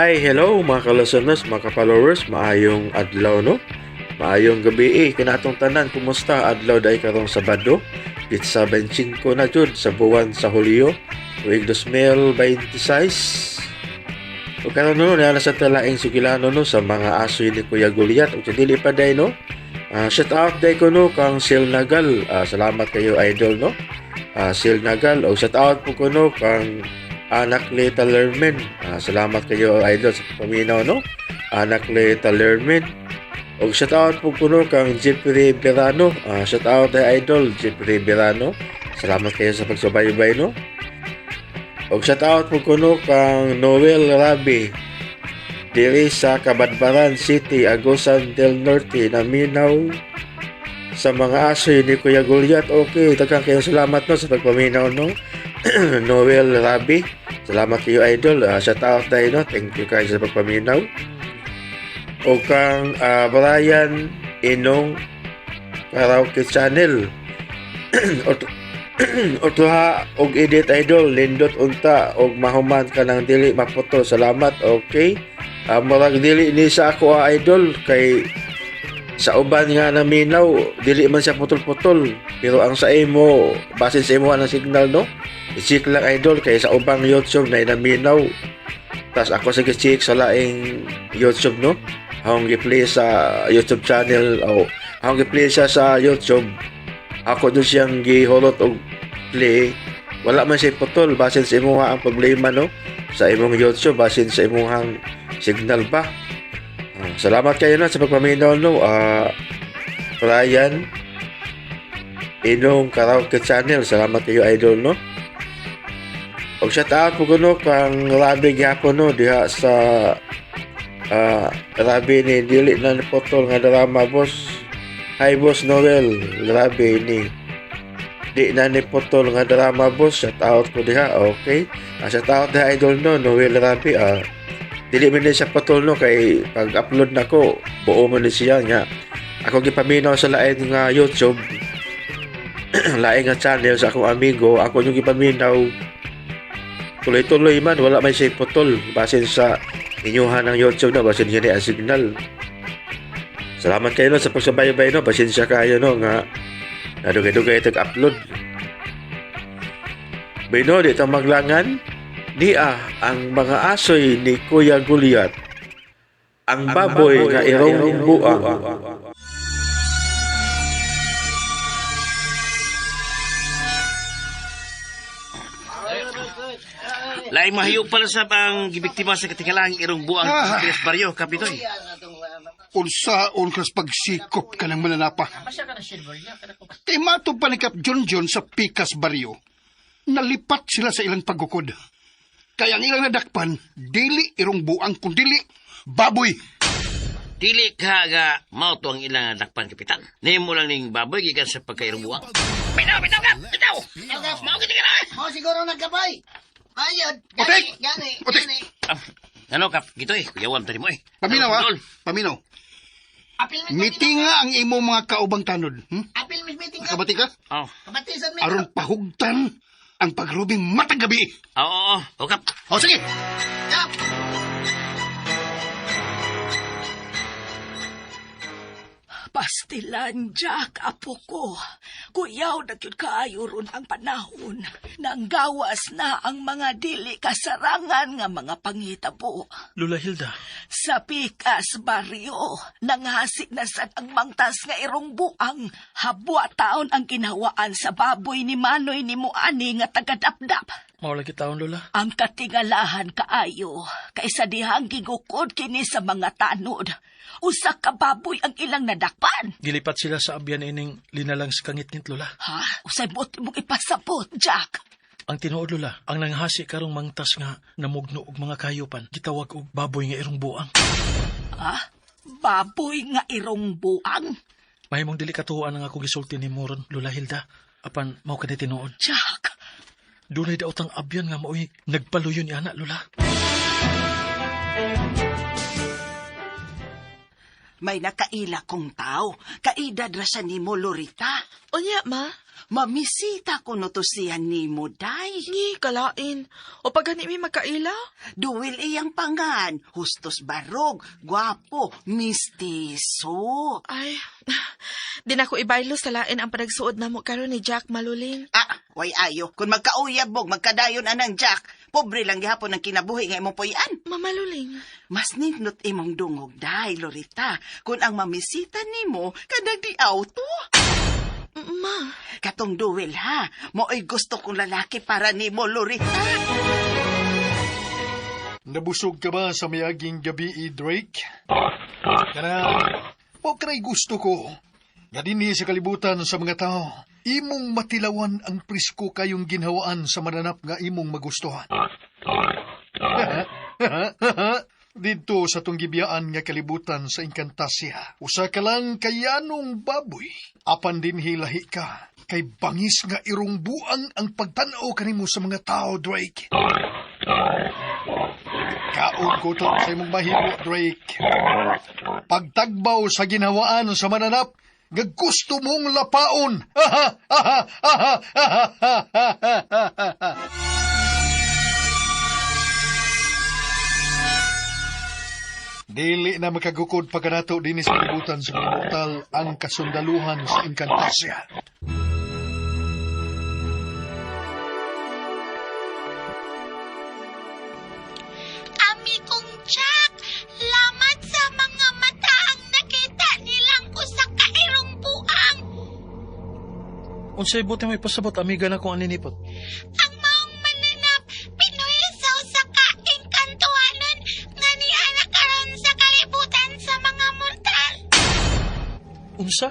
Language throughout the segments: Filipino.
Hi, hello mga kalasanas, mga ka-followers, maayong adlaw no? Maayong gabi kanatong tanan, kumusta? Adlaw dahil karong Sabado, Pizza 25 na jud sa buwan sa Hulyo, tuig 2026. O karon no, na sa talaing sugilano no sa mga asoy ni Kuya Guliat, o dili pa day no? Shout out day ko no kang Sil Nagal, salamat kayo idol no? Sil Nagal, o shout out po ko no kang Anak Le Talermen. Salamat kayo idol sa paminaw no. Anak Le Talermen. Og shout out po kuno kang Jeffrey Berano. Shout out kay idol Jeffrey Berano. Salamat kayo sa pagsubaybay no. Og shout out po kuno kang Noel Rabi. Diri sa Cabadbaran City, Agusan del Norte, naminaw sa mga asoy ni Kuya Guliat. Okay, daghang kayo salamat no sa pagpaminaw no. Noel Rabi, salamat kayo idol. Shout out tayo no. Thank you guys sa pagpaminaw. O kang Brian Inong Karaoke Channel. Otuha og edit idol, lindot unta og mahuman ka ng dili maputol. Salamat. Okay. Murag dili ni sa ako idol kay sa uban nga naminaw dili man siya putol-putol, pero ang sa imo basin sa imo ang signal no, i-check lang idol kay sa ubang YouTube na naminaw, tas ako sige check sa laing YouTube no, akong gi-play sa YouTube channel o akong gi-play siya sa YouTube, ako doon siyang gihulot og play, wala man siya putol basin sa imo ang problema no sa imong YouTube, basin sa imong signal ba. Salamat kayo na sa pagpaminaw no. Brian Inong Karaoke Channel, salamat kayo idol no. Og shout out po kuno kang Rabi gyapon no diha sa Rabi ni dili na potol nga drama boss. Hi boss Noel, Rabi ni di na ni potol nga drama boss. Shout out ko diha. Okay. Shout out diha idol no Noel Rabi. Dili man siya patol no kay pag-upload nako buo man siya nga ako gipaminaw sa lain nga YouTube lain nga channel sa akong amigo, ako yung gipaminaw tuloy-tuloy man, wala may siya patol basin sa inyuhan ng YouTube no, basin yun ang signal. Salamat kayo no sa pagsabaybay no, basin siya kayo no nga nadugay-dugay tag-upload bino di ito maglangan ang mga asoy ni Kuya Guliat, ang baboy nga irong buang. Laing mahayo pala sa pang gibiktima sa katingalang irong buang sa Pinas Barrio, Kapitoy. Unsaon kas pagsikop ka ng mananapa. Kay mato pa ni Kap John sa Pikas Barrio, nalipat sila sa ilang pagkukod. Kaya ang ilang nadakpan, dili irong buang kung dili baboy. Dili ka nga mao to ang ilang dakpan, Kapitan. Nimo lang ning baboy gikan sa pagkairong buang. Bitaw ka! Bitaw! Mao kita ka na! Mao siguro nagkabay. Ayod, Otek! gani. Ano, Kap? Gito kuyawan tani mo Paminaw ha? Paminaw. Apil Meeting nga ang imo mga kaubang tanod. Apil meeting ka. Kabati ka? Oh. Kabatisan mi. Aron pahugtan ang pagrubing matag gabi. Oo. O, Kap. O sige. Kap. Pastilan, Jack, apo ko. Kuyaw na yun kaayo ron ang panahon. Nanggawas na ang mga dili kasarangan nga mga pangitabo. Lula Hilda. Sa Pikas Barrio, nanghasik na sad ang mangtas nga irong buang. Habwa taon ang ginhawaan sa baboy ni Manoy ni Muani nga tagadapdap. Mawala taon, Lula. Ang katingalahan kaayo, kaysa dihang gigukod kini sa mga tanod. Usa ka baboy ang ilang nadakpan. Gilipat sila sa abyan ining linalang sa kangit-ngit, Lula. Ha? Usay buti mong ipasabot, Jack. Ang tinuod, Lula, ang nanghasi karong mangtas nga namugno og mga kayupan, gitawag og baboy nga irong buang. Ha? Baboy nga irong buang? Mahimong dili katuwaan ang ako gisulti ni Moron, Lula Hilda. Apan, mao ka ni tinuod. Jack! Dunay daw tang abyan nga maoy nagpaluyon ni anak, Lula. May nakaila kong tao. Kaedad ra siya ni mo, Lorita. Unya, ma? Mamisita ko no to siya ni mo, day. Ni, kalain. O pag gani mi magkaila? Duwil iyang pangan. Hustos barog, gwapo, mistiso. Ay, di na ko ibaylo sa lain ang panagsuod na mo karon ni Jack Maluling. Ah, way ayo. Kung magkauyabog, magkadayon anang Jack. Pobre lang gihapon ang kinabuhi nga imong puyan. Mamaluling. Mas nindot imong dungog, day, Lorita. Kung ang mamisita nimo, kadag di auto. Ma, Katong duwil, ha? Mo'y gusto kong lalaki para nimo, Lorita. Nabusog ka ba sa mayaging gabi, Drake? Kana, o kanay gusto ko. Nga dinhi sa kalibutan sa mga tao, imong matilawan ang prisko kayong ginhawaan sa mananap nga imong magustuhan. Dito sa tong gibiyaan nga kalibutan sa Encantasia, usa ka lang kayanong baboy. Apan din hilahi ka, kay bangis nga irong buang ang pagtanaw kanimo sa mga tao, Drake. Kaon ko to sa imong mahimo, Drake. Pagtagbaw sa ginhawaan sa mananap, nga gusto mong lapaon. Dili na makagukod pagkanato din sa kalibutan sa kalibutan ang kasundaluhan sa Encantasia. Ami kong Jack, lamat sa mga mata ang nakita nilang ko sa kairong buang. Unsay buti may pasabot, amiga na kong aninipot. Ang maong mananap, pinuhisaw sa kaingkantuhanon nga ni anak karon sa kalibutan sa mga muntal. Unsa?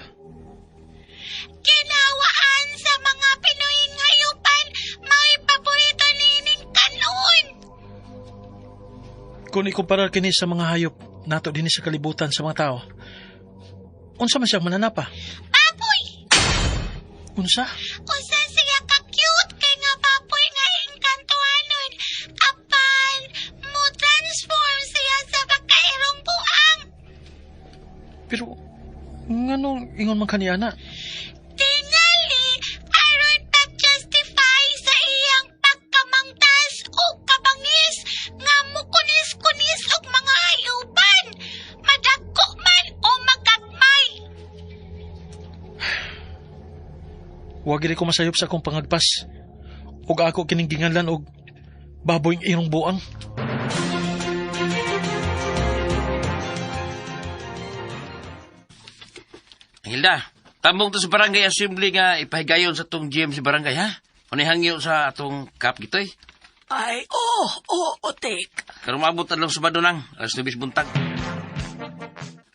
Kinawaan sa mga Pinoying hayupan, may paborito nining kanon. Kung ikumparar kini sa mga hayop, nato din sa kalibutan sa mga tao. Unsa man siya mananapa? Baboy! Unsa? Usa siya ka-cute kay nga baboy nga ingkantuhanon. Apan, mo transform siya sa pagkairong buang. Pero, nganong ingon man kaniyana? Tingali, aron pag-justify sa iyang pagkamangtas o kabangis nga mukunis-kunis og mga hayupan. Madagko man o magagmay. Wa gid ko masayop sa akong pangagpas. Ug ako kining ginganlan og baboy ng irong buang. Hilda, tambong to sa barangay assembly nga ipahigayon sa tong GM sa barangay, ha? Unihangyo sa atong kap gitoy. Ay, otik. Karong maabot na lang sa badunang, alas 9 buntag.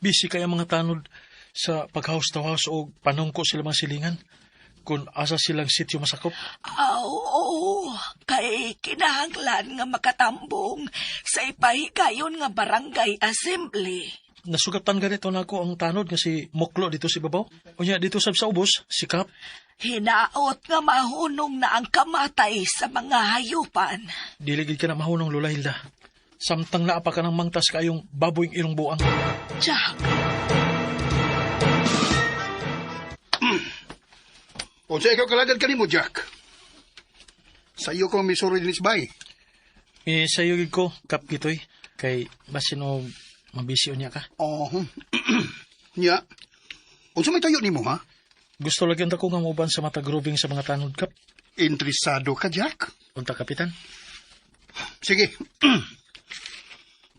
Busy kaya mga tanod sa paghaus-tawas o panungko sila mga silingan. Kung asa silang sityo masakop. Oo, kay kinahanglan nga makatambong sa ipahigayon nga barangay assembly. Nasugatan ganito na ako ang tanod nga si Moklo dito si Babaw. Unya dito sa ubos, si Kap. Hinaot nga mahunong na ang kamatay sa mga hayupan. Diligid ka na mahunong Lola Hilda. Samtang naapa ka ng mangtas kayong baboy ng irong buang. Jack, O sa ikaw kalagad ka nimo, Jack. Sa iyo ko misuro din isbay. Sayugid ko, Kap gitoy. Kay basin o mabisi niya ka. Oh, nya. O sa may tayo nimo, ha? Gusto lagi ko nga muban sa mata groving sa mga tanod, Kap. Interesado ka, Jack? Unta, Kapitan. Sige.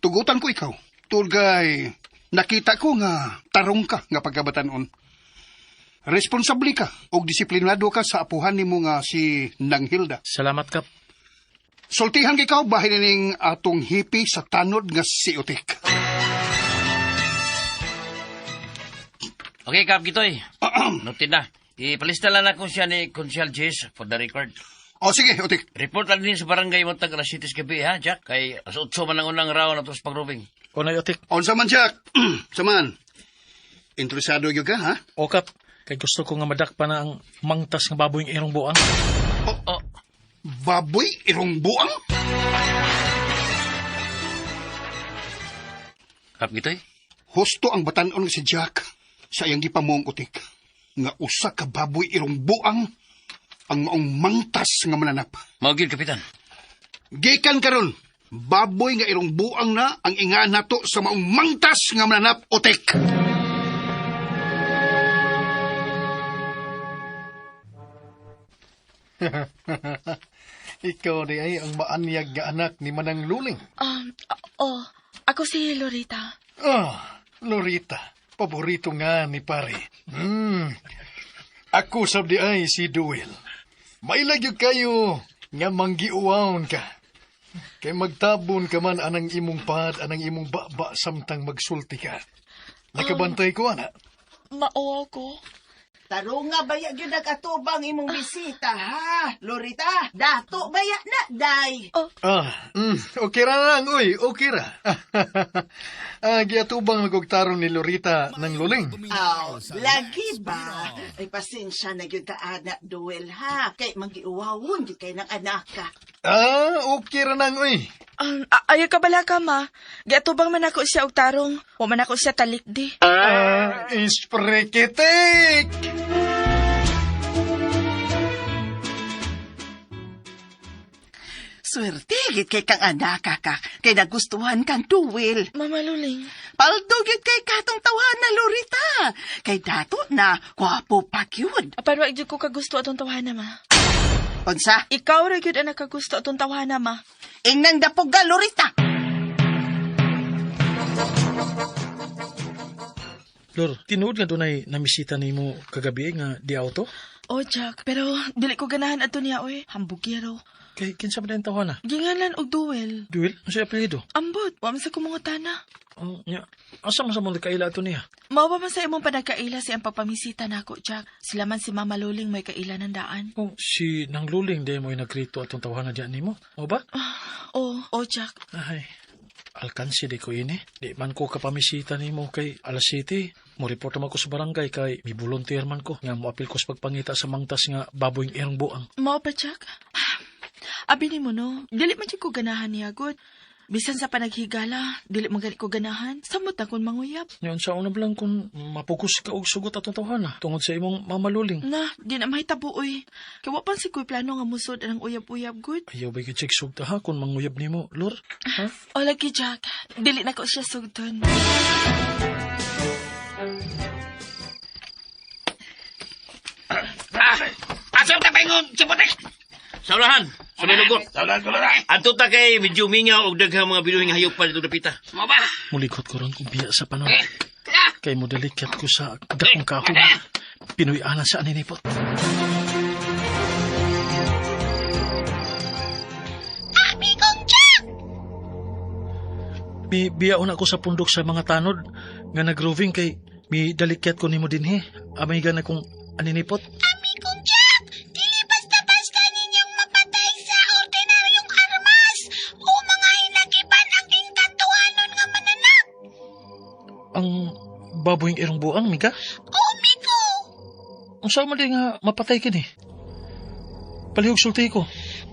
Tugutan ko ikaw. Tulgay, nakita ko nga tarong ka nga pagkabatanon. Responsable ka o disiplinado ka sa apuhan nimo nga si Nang Hilda. Salamat, Kap. Sultihan ikaw bahin ning atong hipi sa tanod nga si Utik. Okay, Kap gitoy. Noted na. Ipalista lang ako siya ni Consial Jess for the record. O sige, Utik. Report lang din sa barangay mo tag alas 7 gabi, ha, Jack? Kay alas 8 man ang unang raw na ito sa pag-roving. Unay, Otik. Unsa man, Jack? Saman. Interesado yung ka, ha? O, Kap. Kay gusto ko nga madakpa na ang mangtas ng baboy ng irong buang. Oh, Baboy, irong buang? Kap gitoy. Husto ang batanon si Jack sa iyang gipamong utik. Nga usa ka baboy irong buang ang maong mangtas nga mananap. Maugil, Kapitan. Gikan karon, baboy nga irong buang na ang inga nato sa maong mangtas nga mananap utik. Ikaw di ay ang maanyag nga anak ni Manang Luling. Ako si Lorita. Lorita, paborito nga ni pare. Ako sab di ay si Duel. Mailagyo kayo nga manggiuwaon ka. Kay magtabon ka man anang imong pad, anang imong baba samtang magsulti ka. Nakabantay ko, ana. Mao ko. Taro nga baya gyud nag-atubang imong bisita, ha? Lorita, dato baya na, day. Okay ra lang, uy, okay ra. Giatubang nagugtaron ni Lorita ng Luling. Lagi ba? Ay pasensya na gyud ka anak Duel, ha? Kay magiuwawon gyud kay ng anak ka. Okay ra nang, uy. Ayaw ka bala ka, ma. Giatubang man ako siya og tarong. O man ako siya talikdi. Isprekitik! Swerte gid kay kang anak ka, kay nagustuhan kang Duel. Mama Luling. Paldo gyud kay katong tawahan na Lorita. Kay dato na, kwapo pa gyud. Pero wag gyud ko kagusto atong tawhana, ma. Unsa? Ikaw ra gyud ang nakagusto atong tawhana, ma. Ingnang dapog ka, Lorita. Lor, tinuod nga dunay namisita nimo kagabi nga di auto? Oh, Jack. Pero dili ko ganahan ato niya, oy. Hambugyero. Kay kinsa man tawhan na? Gingalan og Duel. Duel, ano siya apelyido? Ambot, wa man sa kumungutana. Nya, asa man sa mga kaila ato niya? Mao ba man sa imong panagkaila si ang papamisita nako, Jack? Sila man si Mama Luling may kaila ng daan. Si Nang Luling di mo nagrito atong tawhan na diyan nimo. O ba? Oh, Jack. Ay, alkansi di ko ini. Di man ko kapamisita nimo kay alas 7. Mo report man ko sa barangay kay may volunteer man ko nga moapil ko sa pagpangita sa mangtas nga baboy irong buang. Mao ba, Jack? Abi ni mo no, dili man jud ko ganahan niya gud. Bisan sa panaghigala, dili man gani ko ganahan. Samot na kun manguyab. Yon sa una lang kung mapukus ka og sugot atong tawhan na tungod sa imong mamaluling. Na, di na mahitabo oy. Kay wa pa si ko'y plano nga musod ang uyab-uyab gud. Ayaw ba check sugta ha kung manguyab nimo, Lor? Ha? O lagi, Jack. Dili na ko siya sugton. Asam ta pengon, cipotek! Saulahan, sumilugot. Saulahan ko lang. Ato ta kay medyo mingaw og daghang mga binuhing hayop pa dito dapita. Mo ba? Mulikot ko ron kung biya sa panon. Kay mo delikat ko sa dakong kahog. Pinuy-ana sa aninipot. Abi kong Jack! Mi biyaon ako sa pundok sa mga tanod nga nagroving kay mi dalikyat ko nimo dinhi. Amay gana kong aninipot. Abi kong Jack! Dili basta-basta ninyong mapatay sa ordinaryong armas o mga hinagiban ang inkatuhanon nga mananap. Ang baboy ng irong buang, Mika? O, Miko! Ang saan mo din nga mapatay kini? Palihog sulti ko.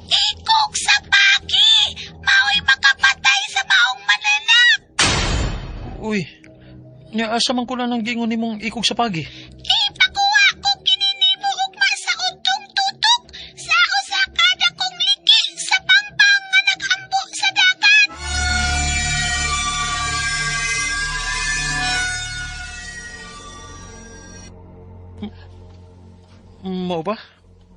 Ikog sa pagi! Mao'y makapatay sa maong mananap! Uy, nya asa man ko lang nang gingon nimong ikog sa pagi. Ipakuha ko kininimo ugma sa udtong tutok sa usa ka dakong ligi sa pangpang nga nagambo sa dagat. Mao ba?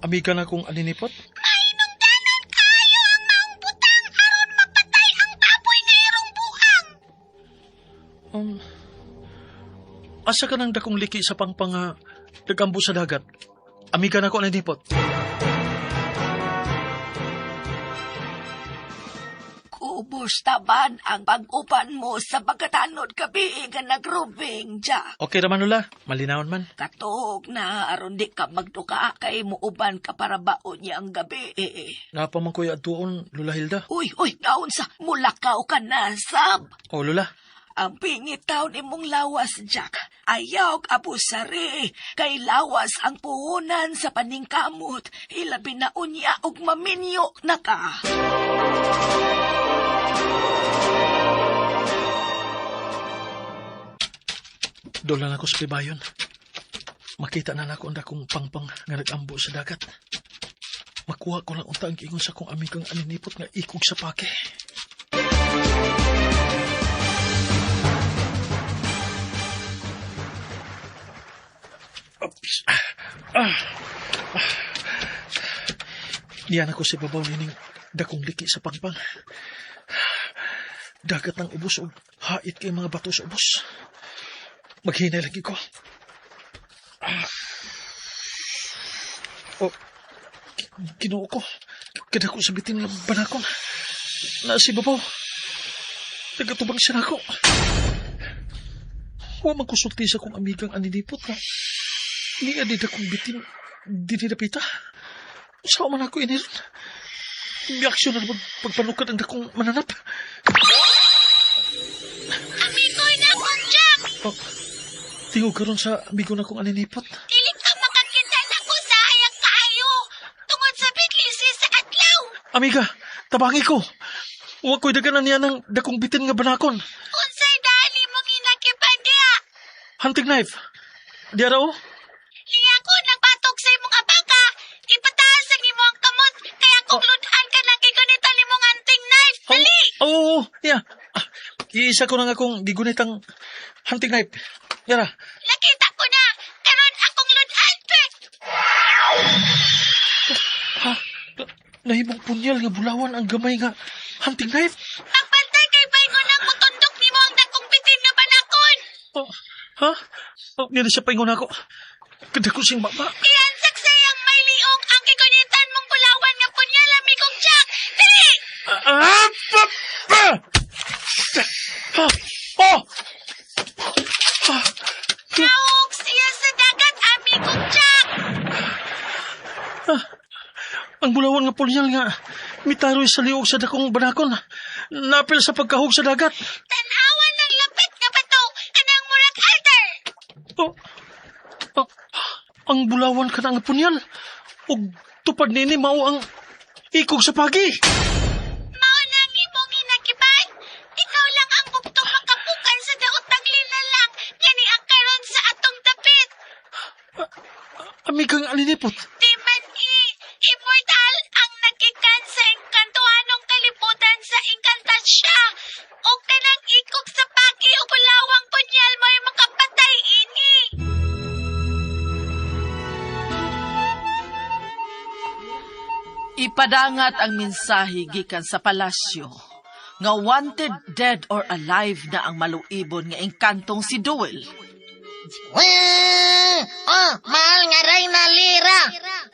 Amiga na kong aninipot? Mainungdanon kayo ang maong butang aron mapatay ang baboy nga irong buang. Asa ka nang dakong liki sa pangpang nga nagambo sa dagat? Amiga na ko aninipot. Kubos taban ang pag-upan mo sa pagkatanod gabi nga nag-roving, Jack. Okay raman nula, malinawon man. Katog na aron di ka magduka kay muuban ka para baon niya ang gabi. Napaman ko tuon, Lula Hilda. Uy, naon sa mulakaw ka na, sab. O Lula, Ang pingitaw ni mong lawas, Jack. Ayaw abusari. Kay lawas ang puhunan sa paningkamot. Ilabi na unya og maminyo na ka. Dolan ako sa Pibayon. Makita na nako ang dakong pangpang nga nag-ambo sa dagat. Makuha ko lang unta ang ingon sa kong amigang aninipot nga ikog sa pake. Oops. Diyan ako sa babaw nining dakong liki sa pangpang. Dagat ng ubos o hait kay mga bato sa ubos. Maghinay lagi ko. Oh, Ginoo ko. Kada ko sabitin ng banakon. Nasi babaw. Tagatubang siya ako. Huwag magkusulti sa kong amigang aninipot na. Ni adida kong bitin. Dinidapita. Saan man ako iniron? May aksyon na pagpanukad ang dakong mananap. Amigo na kong Jack! Oh, tingog ka ron sa amigo na kong aninipot. Dili ka makakita na ko sa ayang kaayo. Tungod sa bitlisi sa adlaw. Amiga, tabangi ko. Huwag ko'y daganan niya ng dakong bitin nga banakon. Unsay dali mo ginakipadya. Hunting knife. Di araw? Liya ko nagbatok sa imong abaka. Ipataas ang imong kamot. Kaya kung ludan ka na gigunita limong hunting knife. Dali! Oo, yeah. Iisa ko na nga kong gigunitang hunting knife. Yara. Nakita ko na. Karon akong ludan pe. Ha? Nahimong punyal nga bulawan ang gamay nga hunting knife. Nagbantay kay paingon ang mutundok ni mo ang dakong bitin nga banakon. Oh, ha? Oh, nila siya paingon ako. Kada ko siyang baba. Iyan saksayang may liong ang gigunitan mong bulawan nga punyal, amigong Jack. Dali! Ha? Oh! Naog siya sa dagat, amigong Jack. Ang bulawan nga punyal nga mitaroy sa liog sa dakong banakon. Napil sa pagkahog sa dagat. Tanawan ng lapit nga bato. Kanang murag altar. Oh, ang bulawan ka na nga punyal. O tupad nini mao ang ikog sa pagi. Mao nang imong inakipan. Ikaw lang ang buktong makapukan sa daot taglinalang. Gani ang karon sa atong dapit. Amigang alinipot. Di man immortal ang nagikan sa engkantuhanong kalibutan sa engkantasya. O kanang ikog sa pagi o bulawang punyal mo'y makapatay ini. Ipadangat ang mensahe gikan sa palasyo nga wanted dead or alive na ang maluibon nga engkantong si Duel. Mahal nga Reyna Lira.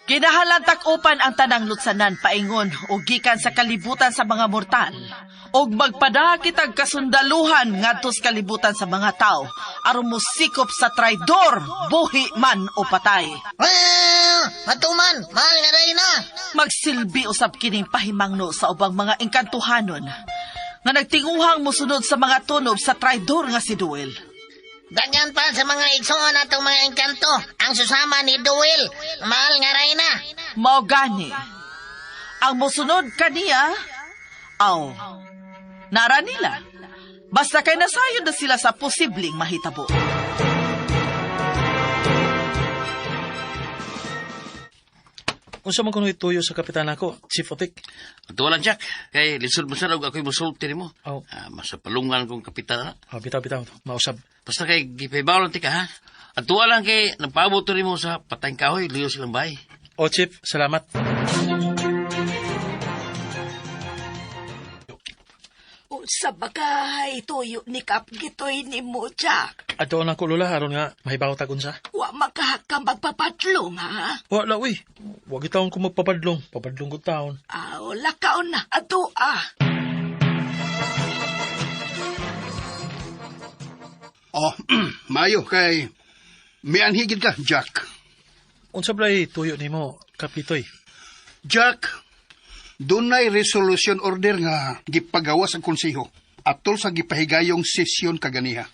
Kinahanglan takupan ang tanang lutsanan paingon o gikan sa kalibutan sa mga mortal og magpada kitag kasundaluhan ngadto sa kalibutan sa mga tao aron mosikop sa traidor, buhi man o patay. Matuman, mahal nga Reyna. Magsilbi usab kining pahimangno sa ubang mga engkantuhanon nga nagtinguhang mosunod sa mga tunob sa traidor nga si Duel. Daghan pa sa mga igsoon atong mga engkanto ang susama ni Duel, mahal nga Reyna. Mao gani ang mosunod kaniya nara nila basta kay nasayon na sila sa posibleng mahitabo. Unsa man kuno ituyo sa kapitan ako, Chief Otik. Tuwalan, Jack. Kay lisod mo sa og ako'y musulti mo. Oh. Masapalungan kong kapitan na. Bitaw. Mausab. Basta kay gipaybaw ti ka, ha? At tuwalan kay nagpaabot rin mo sa patayng kahoy, liyo silang bahay. O, Chief, salamat. Sa bagay, tuyo ni Kap gitoy ni mo, Jack. Ato na ko lula, aron nga, mahibaw tagon sa. Wa makahakang magpapadlong, ha? Wala, uy. Huwag itaon ko magpapadlong. Papadlong ko taon. Lakaon na, ato, Mayo kay may anhigid ka, Jack. Unsa blay tuyo nimo, Kapitoy? Jack, dunay resolution order nga gipagawas ang konseho atol sa gipahigayong sesyon kaganiha.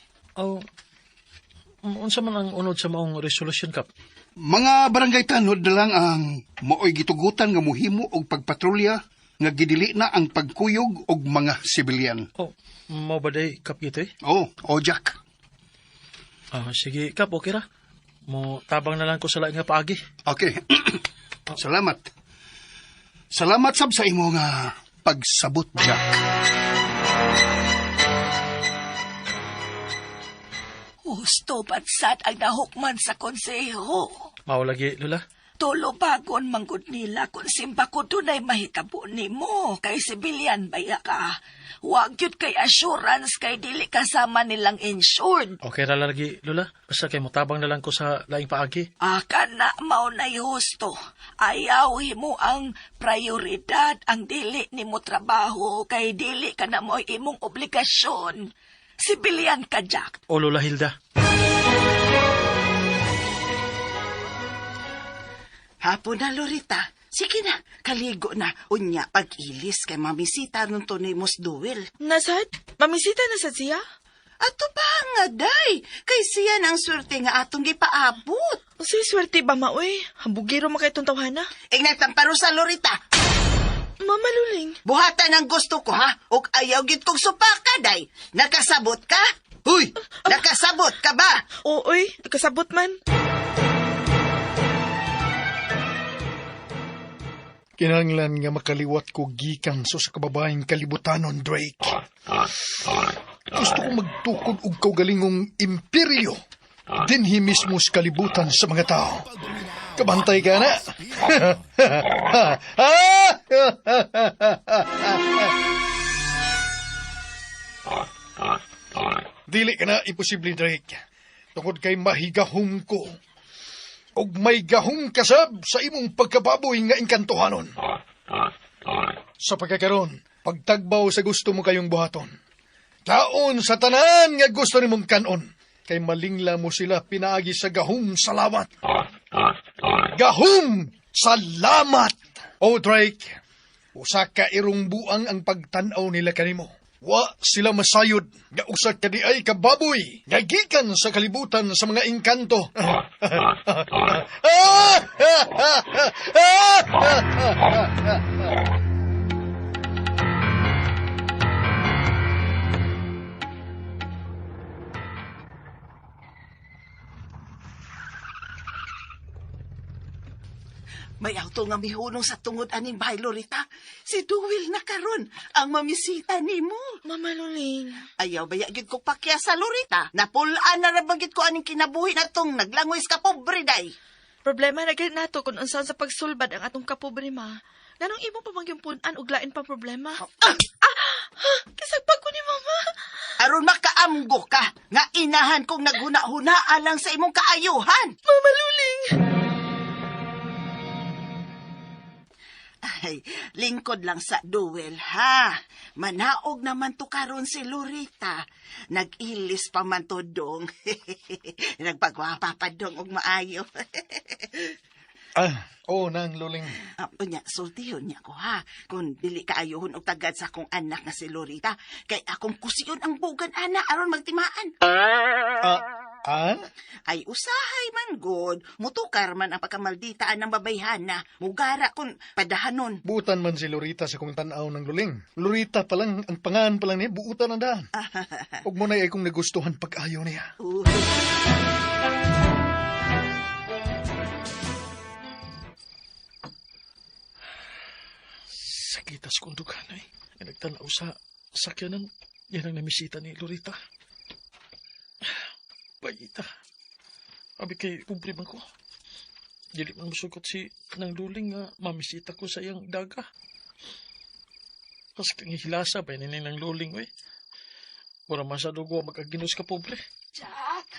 Unsa man ang unod sa maong resolution, Kap? Mga barangay tanod na lang ang maoy gitugutan nga muhimo og pagpatrolya nga gidili na ang pagkuyog og mga sibilyan. Mao ba day, Kapitoy? Jack. Sige, Kap, okay ra. Mo tabang na lang ko sa laing nga paagi. Okay. Salamat. Salamat sab sa imo nga pagsabot, Jack. Gusto patsat ang nahukman sa konseho. Mao lagi, Lola. Tulo bagon manggod nila kung simba ko dunay mahitabo ni mo kay sibilyan baya ka. Huwag yun kay assurance kay dili kasama nilang insured. Okay ra lagi, Lola. Basta kay mo tabang na lang ko sa laing paagi. Aka na mao na husto. Ayaw mo ang prioridad ang dili ni mo trabaho kay dili ka na mo imong obligasyon. Sibilyan ka, Jack. O Lola Hilda. Hapon na, Lorita. Sige na, kaligo na. Unya, pag-ilis kay mamisita nun to ni Mos Duel. Nasad? Mamisita na sa siya? Ato pa nga, day. Kay siya ang swerte nga atong gipaabot. Usoy swerte ba maoy? Hambugiro makay itong tawhana? Ignagtamparo sa Lorita. Mama Luling. Buhatan ang gusto ko, ha? Og ayaw gid kong supaka, day. Nakasabot ka? Huy! Nakasabot ka ba? Ooy, kasabot man. Kinahanglan nga makaliwat ko gikan so sa kababaeng kalibutanon, Drake. Gusto ko magtukod og kaugalingong imperyo dinhi mismo sa kalibutan sa mga tao. Kabantay ka na. Dili ka na imposible, Drake. Tungod kay mahigahom ko. Og may gahong kasab sa imong pagkababoy nga engkantohanon. Sa pagkakaroon, pagtagbaw sa gusto mo kayong buhaton. Kaon sa tanan nga gusto nimong kanon. Kay malingla mo sila pinaagi sa gahom salamat. Gahom salamat! O Drake, usa ka irong buang ang pagtanaw nila kanimo. Wa sila masayod nga usa ka di ay kababoy nga gikan sa kalibutan sa mga engkanto. May auto nga mihunong sa tungod aning bahay, Lorita. Si Duwil na karon ang mamisita nimo. Mama Luling. Ayaw baya gid ko pakya sa Lorita. Napulaan na rabagit ko aning kinabuhi na tong naglangoy sa pobre day. Problema na gid nato kung unsan sa pagsulbad ang atong kapobrema. Ganong imo pa bang punan og lain pa problema? Kisagpag ko ni Mama. Aron makaamgo ka nga inahan kong naghuna-hunaa lang sa imong kaayuhan. Mama Luling. Ay, lingkod lang sa Duel, ha? Manaog naman to karon si Lorita. Nag-ilis pa man to dong. Nagpagwapa pa dong og maayo. Oo nang Luling. Unya, sultihon niya ko, ha? Kung dili ka ayuhon og tagad sa akong anak nga si Lorita, kay akong kusiyon ang bugan ana aron magtimaan. Ay usahay man god, mutukar man ang pagkamalditaan ng babayhana, mugara kun padahanon. Buutan man si Lorita sa kong tanaw ng Luling. Lorita pa lang, ang pangalan pa lang niya, buutan ang daan. Huwag mo na ay kung nagustuhan pag-ayaw niya. Sakitas kong dugan ay. Nagtanaw sa sakyanan. Yan ang namisita ni Lorita. Bayita. Abi kay kumpriman ko. Dili man masugot si nang Luling nga mamisita ko sa iyang daga. Kas kang hilasa ba ni nang Luling we. Mura masado ko magaginos ka pobre. Jack.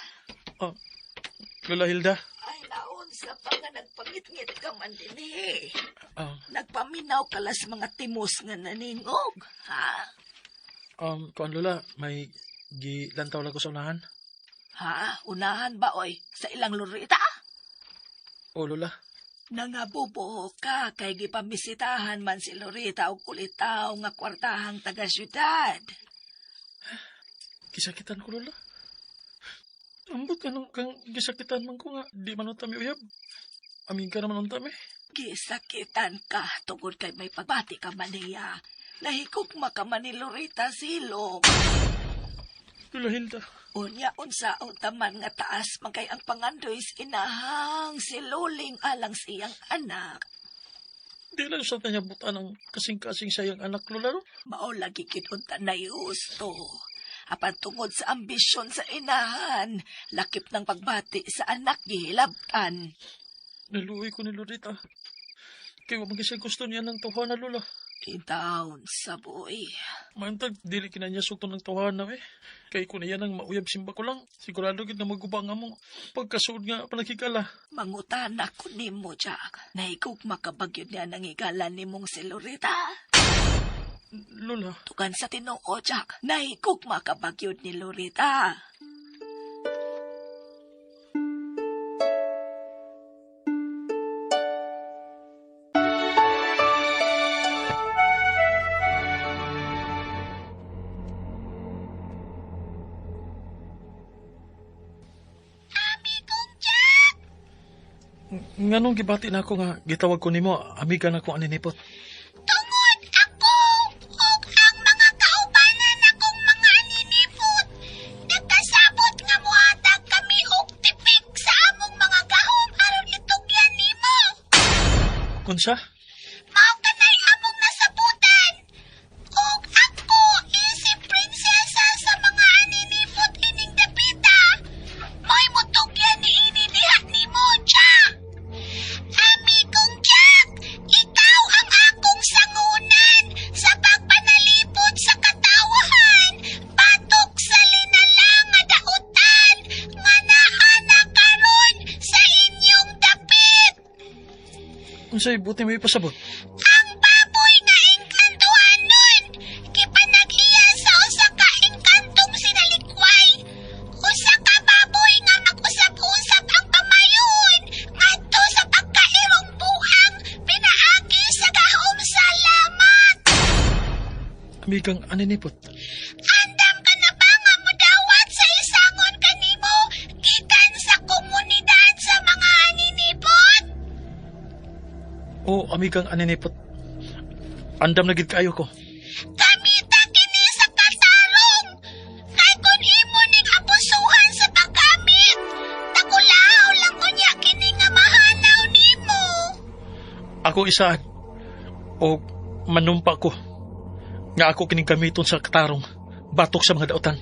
Lola Hilda. Ay naon sa pa nga nagpangit-ngit ka man din eh. Nagpaminaw kalas mga timos nga naningog, ha? Kuan Lola, may gilantaw lang ko sa unahan. Ha? Unahan ba, oy? Sa ilang Lorita? O, Lola. Nangabubuho ka kay gipamisitahan man si Lorita o kulitaw nga kwartahang taga-syudad. Kisakitan ko, Lola. Ambot ka nung kang gisakitan man ko nga, di man tami uyab. Amin ka naman tami. Gisakitan ka tungod kay may pagbati ka man niya. Nahikog makaman ni Lorita silong. Lula Hilda. Unya unsa taman nga taas magkay ang pangandoy sa inahang si Luling alang siyang anak. Di lang sa tanyabutan ang kasing-kasing sayang anak, Lola, no? Mao lagi kinunta na gusto. Apan tungod sa ambisyon sa inahan, lakip ng pagbati sa anak gihilabtan. Niluwi ko ni Lorita. Kaya wag kasi gusto niya ng tawhana, Lola. Kintaon sa buhay. Mantag, dili kinanya sukto ng tawhana, eh. Kaya ko na yan ang mauyab simba ko lang. Sigurado gid na magubang mo. Pagkasuod nga panakikala. Mangutan ako ni mo, Jack. Naigugma kabagyod niya nang igala ni mong si Lorita. Lola. Tukan sa Tinoo, Jack. Naigugma kabagyod ni Lorita. Nganong gibati na ako nga gitawag ko nimo amiga na ko aninipot. Tungod ako ug ang mga kaubanan akong mga aninipot. Nagkasabot nga muhatag kami og tipik sa among mga gahom aron itugyan nimo. Kunsa? Mao kanay among nasabutan. Ug ako isip prinsesa sa mga aninipot ining dapita. Mo'y mutugyan ni ini diha nimo, Jack. Amigong Jack, ikaw ang akong sangunan sa pagpanalipod sa katawahan, batok sa linalang nga dautan, nga naana karon sa inyong dapit. Unsay buti may pasabot? Ang baboy nga engkantuhan nun, kipanag-iya sa usa ka engkantong sinalikway. Usa ka baboy nga mag-usap-usap ang pamayon, ngadto sa pagkairong buhang, pinaagi sa gahom salamat. Amigang aninipot. Andam ka na ba nga mudawat sa isangon kanimo, gikan sa komunidad sa mga aninipot? O amigang aninipot. Andam na gid kaayo ko. Kamita kini sa katarong. Kay kun imo ning abusuhan sa paggamit, takulaw lang unya kini nga mahanaw nimo. Ako isaan. O manumpa ko. Nga ako kining gamiton sa katarong. Batok sa mga dautan.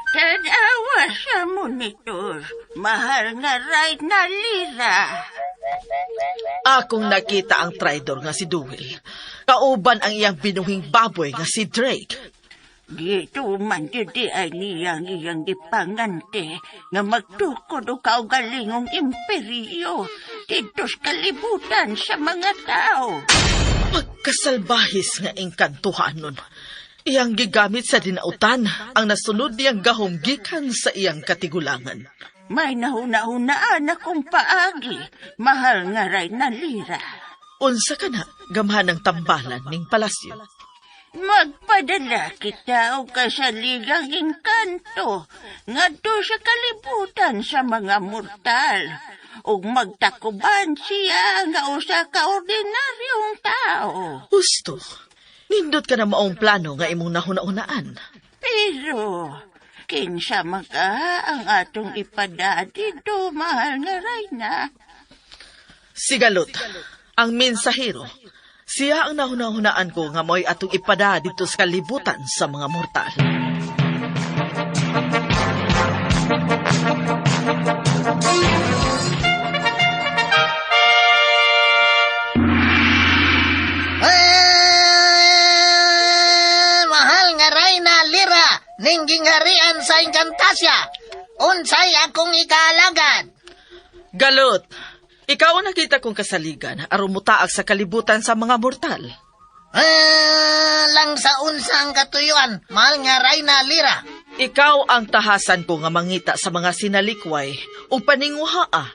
Tanawa sa monitor. Mahal nga ride na lira. Akong nakita ang traidor nga si Duel. Kauban ang iyang binuhing baboy nga si Drake. Dito man dito ay iyang dipangante nga magtukod o kaugalingong imperyo dito sa kalibutan sa mga tao. Pagkasalbahis nga engkantuhan nun. Iyang gigamit sa dinautan ang nasunod niyang gahom gikan sa iyang katigulangan. May nahuna-hunaan akong paagi. Mahal nga ray na lira. Unsa ka na gamhan ng tambalan ning palasyo? Magpadala kita o kasaligang engkanto ngadto sa kalibutan sa mga mortal ug magtakuban siya nga usa ka ordinaryong tao. Gusto. Nindot ka na maong plano nga imong nahuna-hunaan. Pero kinsa maka ang atong ipada dito, mahal nga Rayna? Sigalot, ang mensahero. Siya ang nahuna-hunaan ko nga mo'y atong ipada dito sa kalibutan sa mga mortal. Mahal nga Rayna Lira, ningging harian sa Encantasia. Unsay akong ikaalagad. Galot, ikaw ang nakita kong kasaligan aron mutaag sa kalibutan sa mga mortal. Lang sa unsang katuyuan, mahal nga Rayna Lira. Ikaw ang tahasan ko nga mangita sa mga sinalikway o paninguhaa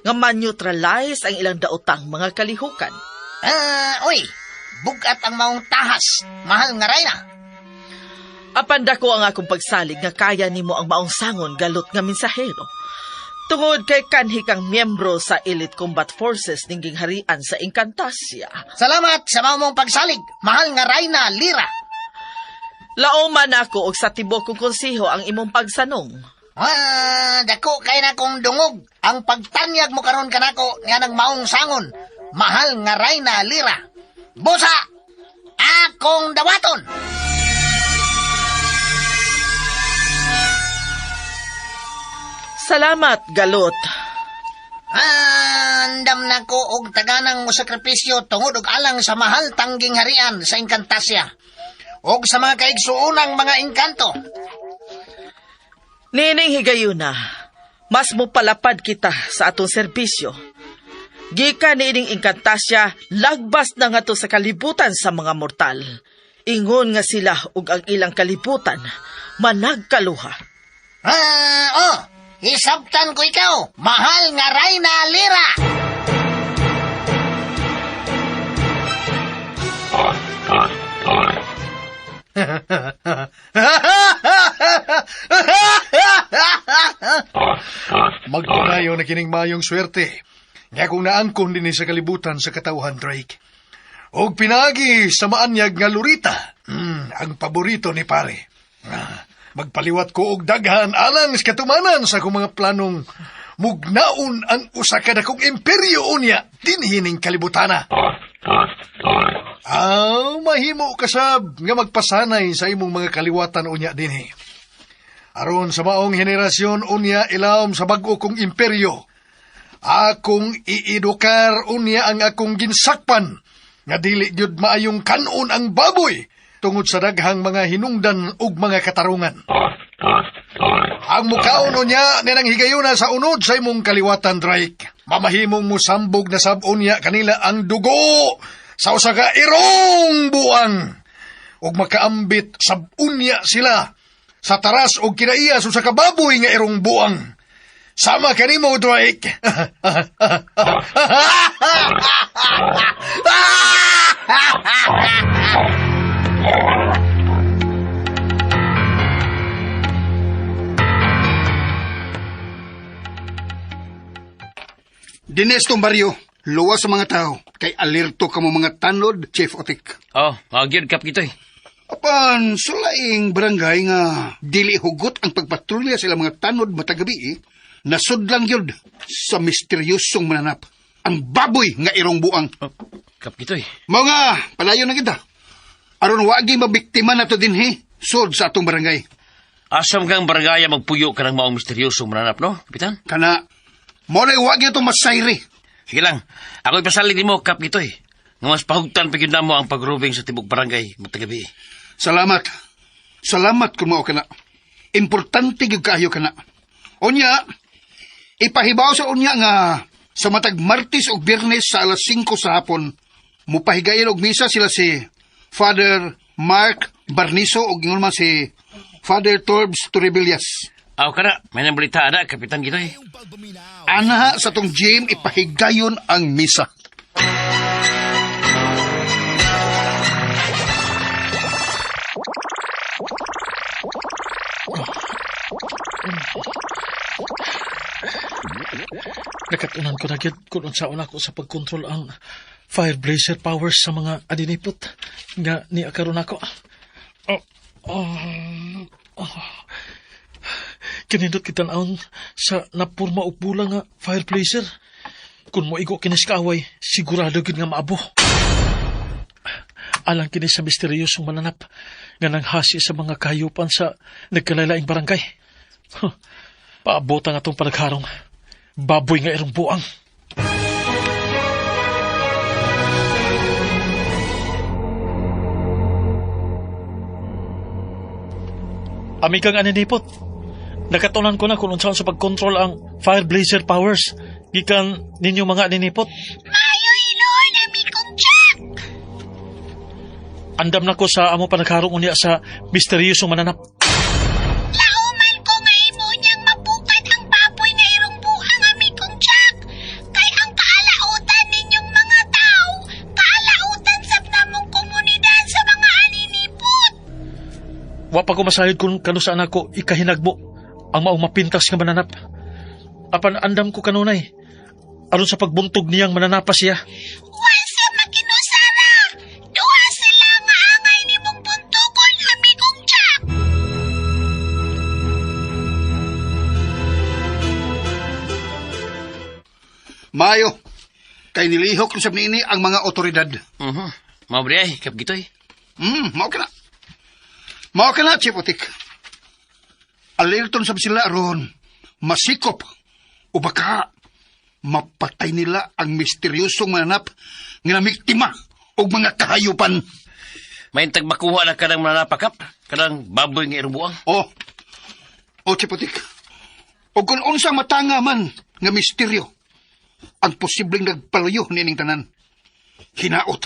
nga man-neutralize ang ilang daotang mga kalihukan. Uy, bugat ang maong tahas, mahal nga Rayna. Apanda ko ang akong pagsalig nga kaya nimo ang maong sangon galot nga mensahero. Tungod kay kanhi kang miyembro sa Elite Combat Forces ning gingharian sa Encantasia. Salamat sa mong pagsalig, mahal nga Rayna Lira. Laoman ako og sa tibok kong konseho ang imong pagsanong. Dako kay na kong dungog. Ang pagtanyag mo karon kanako nga nang maong sangon, mahal nga Rayna Lira. Busa, akong dawaton. Salamat, Galot. Andam na ko og taganang mo sakripisyo tungod og alang sa mahal tangging harian sa Encantasia og sa mga kaigsuunang mga engkanto. Nining higayuna, mas mo palapad kita sa atong serbisyo. Gika nining Encantasia, lagbas na nga to sa kalibutan sa mga mortal. Ingon nga sila ug ang ilang kalibutan, managkaluha. Hisabtan ko ikaw, mahal nga Rayna Lira. Magtunayo na kining mayong swerte. Nga kung naangkon din sa kalibutan sa katawhan, Drake. Og pinagi sa maanyag nga Lurita. Ang paborito ni pare. Magpaliwat ko og daghan alang sa katumanan sa akong mga planong mugnaon ang usa ka dakong imperyo unya dinhining kalibutana. Mahimo kasab nga magpasanay sa imong mga kaliwatan unya dinhi. Aron sa maong henerasyon unya ilawom sa bag-o kong imperyo. Akong iidukar unya ang akong ginsakpan nga dili gyud maayong kanon ang baboy tungod sa daghang mga hinungdan ug mga katarungan. Ang mukaon unya ninang higayuna sa unod sa imong kaliwatan, Drake. Mamahimong musambog na sab-unya kanila ang dugo sa usa ka irong buang ug makaambit sab-unya sila sa taras og kinaiya sa usa ka baboy nga irong buang. Sama kanimo, Drake. Dines tong baryo, luwas sa mga tao, kay alerto ka mo mga tanod, Chief Otik. Magyod kap kito eh. Apan, sulaing barangay nga dili hugot ang pagpatrolya sila mga tanod matagabi nasudlang yun sa misteryosong mananap. Ang baboy nga irong buang. Kap kito eh. Mga palayo na kita. Aron wagi mabiktima na to dinhi, sud sa atong barangay. Asam kang barangaya magpuyo ka ng maong misteryosong mananap, no, Kapitan? Kana, molay wagi ito masayri. Sige lang, ako'y pasalig ni mo, kap kito eh. Nga mas pahugtan pagyod na mo ang pagrubing sa tibok barangay matagabi. Salamat. Salamat kung mao kana. Importante gyud kaayo kana. Unya, ipahibaw sa unya nga sa matag Martes ug Biyernes sa alas 5 sa hapon, mupahigayon og misa sila si Father Mark Barniso ug ingon man si Father Torbs Torrebillas. Aw kana, may nabalita na, Kapitan kito eh. Ana sa tong gym ipahigayon ang misa. Nakatunan ko na gyud kung unsaon ako sa pagkontrol ang Fireblazer powers sa mga adinipot nga ni akaron ako. Kinindot kita naon sa napurma og bula nga Fireblazer. Kung moigo kinis kaaway, sigurado gyud nga maabo. Alang kini sa misteryosong mananap nga nanghasi sa mga kahayupan sa nagkalalaing barangay. Paabot ang atong panagharong. Baboy nga irong buang. Amikang aninipot, nakatunan ko na kung unsaon sa pagkontrol ang Fireblazer powers gikan ninyo mga aninipot. Mayo inuon ami kong Jack! Andam na ko sa amo panagharong unya sa misteryosong mananap. Lauman ko nga imo niyang mapupad ang baboy nga irong buang ami kong Jack. Kay ang kaalautan ninyong mga tao, kaalautan sa namong komunidad sa mga aninipot. Wa pa ko masayod kung kanusaan ako ikahinagbo ang maong mapintas nga mananap. Apan andam ko kanunay. Aron sa pagbuntog niyang mananapas siya. Wansa makinusara! Duha sila nga angay ni mong puntukon, amigong Jack! Mayo, kay nilihok sa nini ang mga otoridad. Mabre ay, kap gitoy. Mao ka na. Mao ka na, Chipotik. Alerton sa sila ron, masikop, o baka mapatay nila ang misteryosong mananap nga namiktima o mga kahayupan. May tagmakuha na kanang mananapakap, kanang baboy nga irubuang. O Chipotik, o kung unsang matanga man nga misteryo, ang posibleng nagpaluyo nining tanan. Hinaot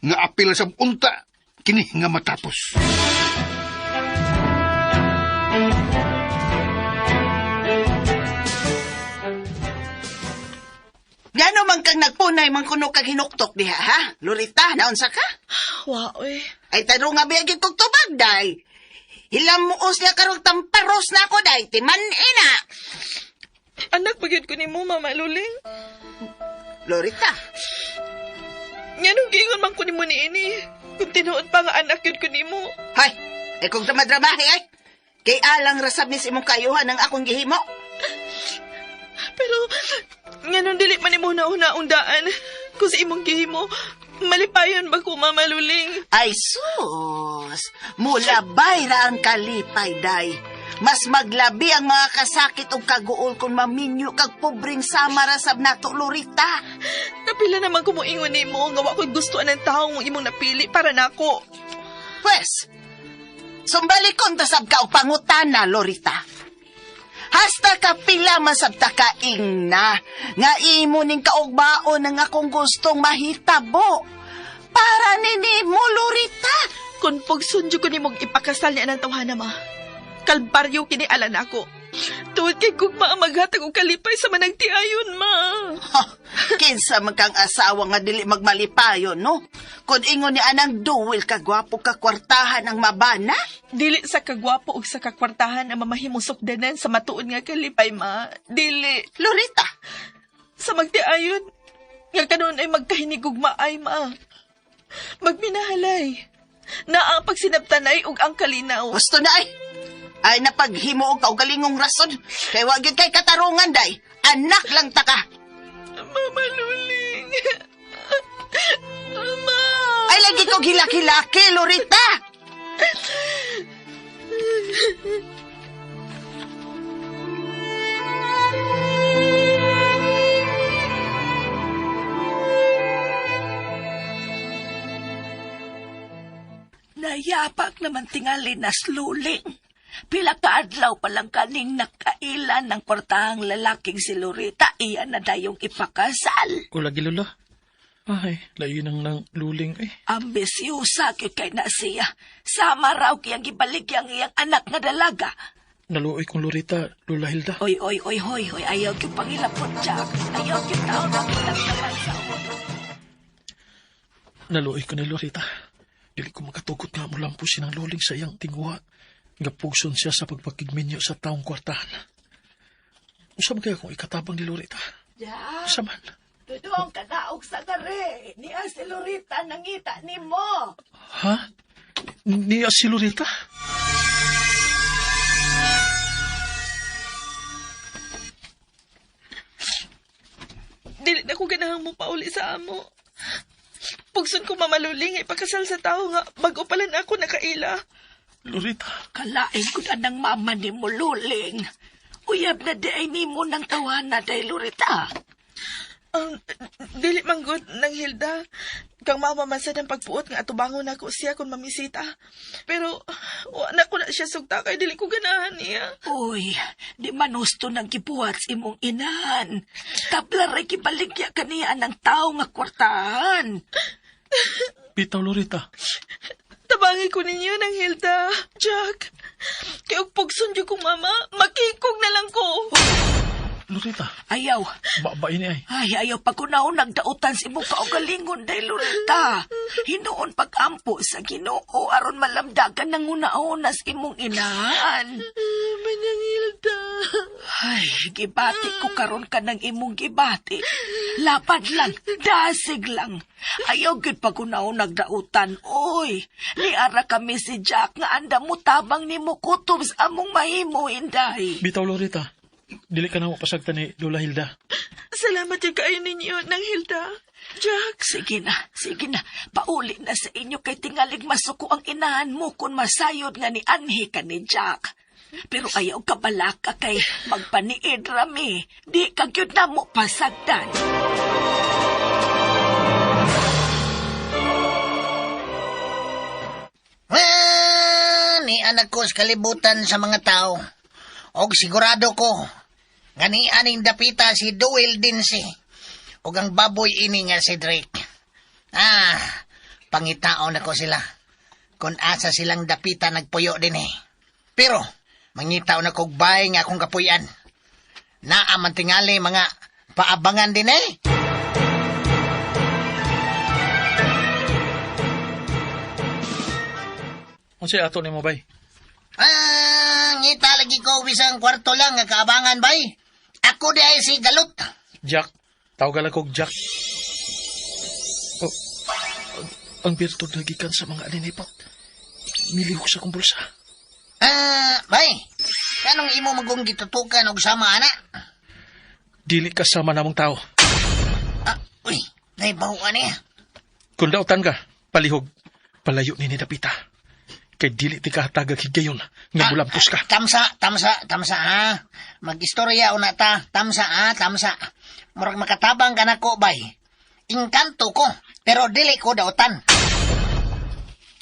nga apil sa unta kini nga matapos. Gano man kang nagpunay man kuno kag hinuktok diha, ha? Lorita, naunsa ka? Wa, oy. Ay, tanong nga biyagin kong tubag, day. Hilamuos niya karong tamparos na ako, day. Timan, ina. Anak, bagid ko ni mo, Mama Luling. Lorita, Nga nung giingon man ko ni mo ni ini. Kung tinuod pa nga anak yun ko ni mo. hay, kung dramadramahe, ay. Kay alang rasab ni si imong kayuhan ang akong gihimo. Pero, nga nung dili man ni mo na undaan. Kung sa imong gihimo, malipayon ba ko, Mama Luling? Ay, sus. Mula bayra ang kalipay, day. Mas maglabi ang mga kasakit o kaguol kung maminyo kag pobreng samarasab nato, Lorita. Kapila naman ko mo ingon ni mo, nga wa ko'y gustuan ng taong mong imong napili para nako. Pwes, sumbalikon tasab ka o pangutana, Lorita. Hasta kapila masabta ka ingna, nga imo ning kaugbaon ng akong gustong mahitabo. Para nini mo, Lorita. Kung pagsunjo ko ni mong ipakasal niya ng tawhana, ma. Kalbaryo kini alan ako. Tuwad kay kugma ang maghatag og kalipay sa managtiayon, ma. Ha, kinsa man kang asawa nga dili magmalipayon, no? Kung ingon ni anang duwil kagwapo ka kwartahan ang mabana? Dili sa kagwapo ug sa kakwartahan ang mamahimusok danan sa matuod nga kalipay, ma. Dili. Lorita, Sa magtiayon, nga kanon ay magkahinigugma ay, ma. Magminahalay. Na ang pagsinabtanay ug ang kalinaw. gusto na ay napaghimo og kaugalingong rason. Kay wa gyud kay katarungan, day. Anak lang ta ka. Mama Luling. Mama. Ay, lagi kong hilaki-laki, Lorita. Nayapak naman tingali na sluling. Pila ka adlaw pa lang kaning nakailan ng kwartahang lalaking si Lorita, iyan na dayong ipakasal. O lagi, Lola. Ay, layo nang luling eh. Ambisyusa kyud kay na siya. Sama raw kiyang gibalik yang iyang anak nga dalaga. Naluoy kong Lorita, Lola Hilda. Hoy, ayaw kyud pangilapot, Jack. Ayaw kyud tao na naman sa ulo. Naluoy ko ni Lorita. Dili ko makatugot nga mo lampo sinang luling sa iyang tinguha. Nga pugson siya sa pagpakigminyo sa taong kwartahan. Usa man kaya kung ikatabang ni Lorita? Jack, Usa man. tudong ka naog sa gari. Niya si Lorita nangita ni mo. Ha? Niya si Lorita? Dili na ko ganahang mo pauli sa amo. Pugson ko mamaluling ay pakasal sa tao nga bago pala na ako nakaila. Lorita. Kalain ko na ng mama ni mo, Luling. Uyab na di ay ni mo ng tawana, day Lorita. Dili man good nang Hilda. Kang mamamansan ang pagpuot nga atubangon ako siya kung mamisita. Pero, wala ko na siya sugta kay dili ko ganahan niya. Uy, di man husto ng kibuhat sa imong inahan. Tablaray kibaligya kaniya ng tao nga kwartahan. Bitaw, Lorita. Tabangi ko ninyo ng Hilda. Jack, kaya pugson dyo kong mama, makikog na lang ko. Lorita. Ayaw. Babae ni ay. Ay, ayaw pa ko na nagdautan si mong kaugalingon day Lorita. Hinoon pag-ampo sa Ginoo aron malamdagan ng una-una sa imong inahan. Manyang Hilda. Ay, gibati ko karon ka ng imong gibati. Lapad lang, dasig lang. Ayaw gid pa ko nagdautan, oy. Liara kami si Jack nga anda mo tabang ni mo kutob sa among mahimo, Inday. Bitaw, Loretta. Dili ka na mo pasagtan ni Lola Hilda. Salamat yung kayo ninyo, Nang Hilda. Jack. Sige na. Pauli na sa inyo kay tingalig masuko ang inahan mo kung masayod nga ni Anhi ka ni Jack. Pero ayaw ka balaka kay magpaniid rami. Di ka gyud na mo pasagdan. Ni anak ko sa kalibutan sa mga tao. Og sigurado ko, nga ni aning dapita si Duel Dinsi. Og ang baboy ini nga si Drake. Pangitaon ako sila. Kung asa silang dapita nagpuyo din eh. Pero, mangitaon ako bay nga akong kapuyan. Naaman tingali mga paabangan din eh. Unsay ato nimo bay? Ngita lagi ko bisang kwarto lang nga kaabangan bay. Ako di ay si Galot. Jack. Tawag kog Jack. Oh, ang birtod nagikan sa mga aninipot. Milihok sa kong bulsa. Bay. Kanong imo magong gitutukan og sama ana? Dili kasama namong tao. Uy, naibawan niya. Kung dautan ka, palihog. Palayo ni Dapita. Kay dili ti ka hatagag higayon nga bulampos ka. Tamsa ha. Mag-istorya una ta. Tamsa. Murag makatabang ka na ko, bay. Inkanto ko, pero dili ko dautan.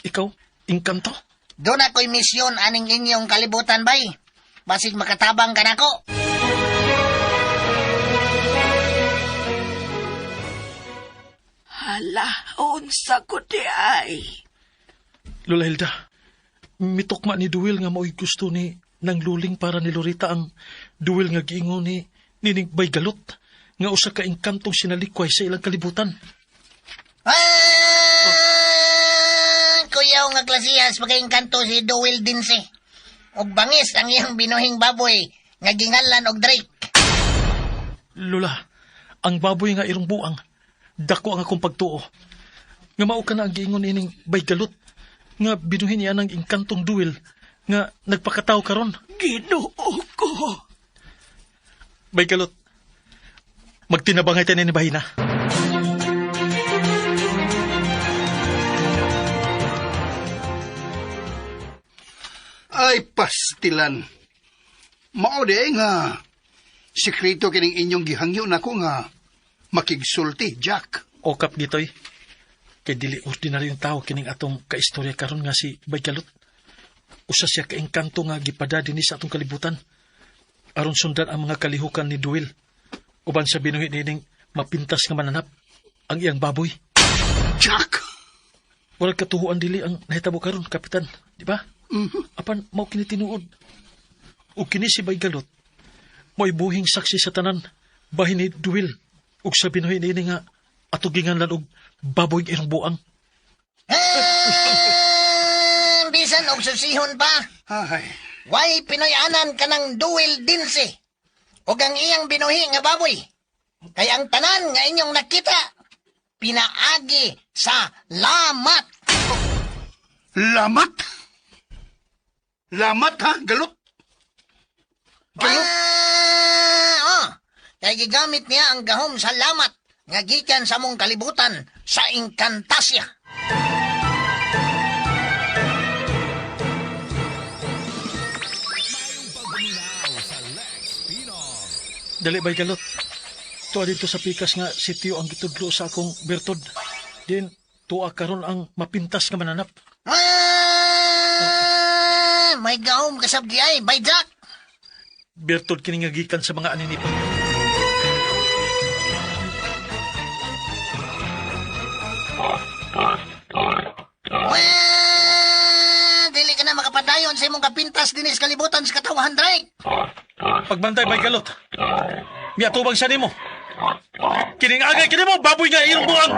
Ikaw, inkanto? Doon ako'y misyon aning inyong kalibutan, bay. Basig makatabang ka na ko. Hala, unsa ko di ay. Lola Hilda, mitokma ni Duel nga mao'y gusto ni nang luling para ni Lorita ang Duel nga giingon ni Nining Bay Galot nga usa ka engkantong sinalikway sa ilang kalibutan. Kuyaw nga klasihas pagkaingkanto si Duel Dinsi. Og bangis ang iyang binuhing baboy nga ginganlan og Drake. Lola, ang baboy nga irong buang, dako ang akong pagtuo. Nga mao ka na ang giingon ining Bay Galot nga binuhin niya ng engkantong Duel nga nagpakataw karon. Ginoo ko. Bay Galot, magtinabangay tayo ni Bahina. Ay, pastilan. Mao di nga. Sekreto kining inyong gihangyo nako nga makigsulti, Jack. Okap gitoy. Kay dili ordinaryong tao kining atong kaistorya karon nga si Bay Galot. Usa siya ka engkanto nga gipada dinhi sa atong kalibutan. Aron sundan ang mga kalihukan ni Duel. Uban sa binuhi nining mapintas nga mananap ang iyang baboy. Jack! Walang katuhuan dili ang nahitabo karon, Kapitan. Di ba? Apan mao kini tinuod. O kini si Bay Galot, mo'y buhing saksi sa tanan, bahin ni Duel, ug sa binuhi niini nga atugingan lan og baboy nga irong buang. Bisan og susihon pa. Ay. Way pinoy-anan ka ng Duel Dinsi. Og ang iyang binuhi nga baboy. Kay ang tanan nga inyong nakita, pinaagi sa lamat. Lamat? Lamat ha, Galot? Galot? Kaya gigamit niya ang gahom sa lamat nga gikan sa mong kalibutan sa Inkantasya. Dali Bay Galot. Tuwa dito sa pikas nga sitio ang gitudlo sa akong bertod. Din, tuwa karon ang mapintas nga mananap. May gahom kasabdi ay, Bay Jack. Bertod kini nga gikan sa mga aninipan. Dili ka na makapadayon sa imong kapintas dinis kalibutan sa katawahan, Drake. Pagbantay Bay Galot. Miatubang siya nimo. Kining agay kini mo baboy nga iyong buang.